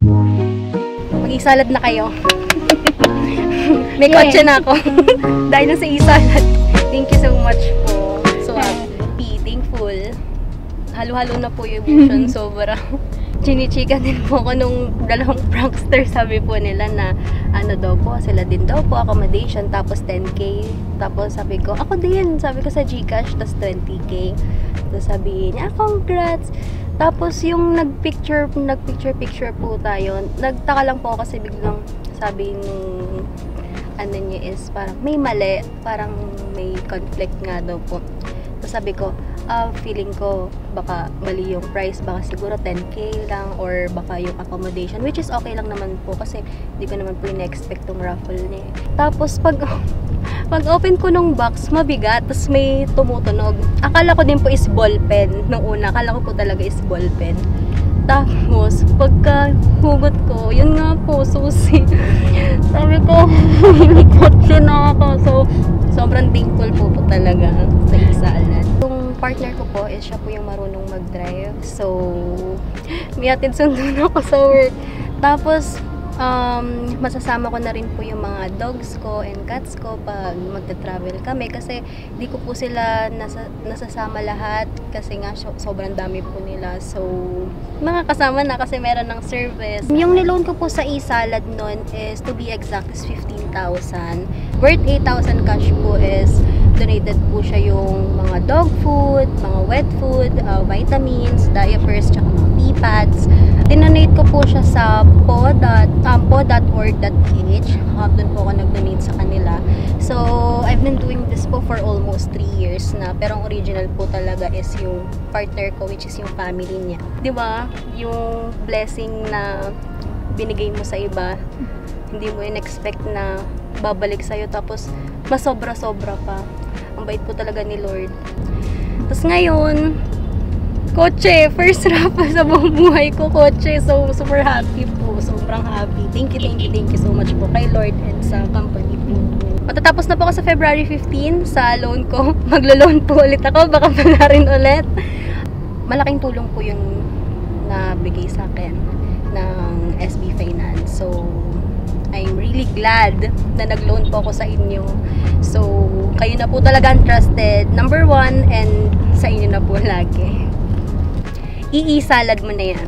Mag-isalad na kayo. May kotse na ako. Dahil na sa isalad. Thank you so much po. So happy, thankful. Halo-halo na po yung emotion. Sobra. Chinichika din po ako nung dalawang prankster. Sabi po nila na ano daw po, sila din daw po, accommodation, tapos 10K. Tapos sabi ko, ako din. Sabi ko sa GCash, tapos 20K. Tapos sabi niya, congrats. Tapos yung nagpicture po tayo. Nagtaka lang po kasi biglang sabi nung ano niya is parang may mali, parang may conflict nga daw po. Tapos sabi ko, feeling ko baka mali yung price, baka siguro 10K lang or baka yung accommodation, which is okay lang naman po kasi hindi ko naman po in-expect tong raffle niya. Tapos pag open ko nung box, mabigat, tapos may tumutunog. Akala ko din po is ballpen nung una, akala ko po talaga is ballpen. Tapos pagka hugot ko, yun nga po, susi. Sabi ko, may kotse na ako. So sobrang thankful po talaga sa isalad. Yung partner ko po is siya po yung marunong mag-drive. So, may atid sundo na ako sa work. Tapos, masasama ko na rin po yung mga dogs ko and cats ko pag magta-travel kami. Kasi, di ko po sila nasasama lahat. Kasi nga, sobrang dami po nila. So, mga kasama na kasi meron ng service. Yung niloan ko po sa isalad nun is, to be exact, is 15,000. Worth 8,000 cash po is donated po siya yung mga dog food, mga wet food, vitamins, diapers, tsaka mga pee pads. Dinonate ko po siya sa po.org.ph. Doon po ako nag-donate sa kanila. So, I've been doing this po for almost 3 years na. Pero ang original po talaga is yung partner ko, which is yung family niya. Diba? Yung blessing na binigay mo sa iba, hindi mo in-expect na babalik sa'yo. Tapos, mas sobra-sobra pa. Ang bait po talaga ni Lord. Tapos ngayon, kotse. First raffle sa buong buhay ko, kotse. So, super happy po. Sobrang happy. Thank you so much po kay Lord and sa company po. Matatapos na po ako sa February 15 sa loan ko. Maglo-loan po ulit ako. Baka pala rin ulit. Malaking tulong po yung nabigay sa akin ng SB Finance. So, I'm really glad na nag-loan po ako sa inyo. So, kayo na po talaga ang trusted number 1 and sa inyo na po lagi. Iisalad mo na yan.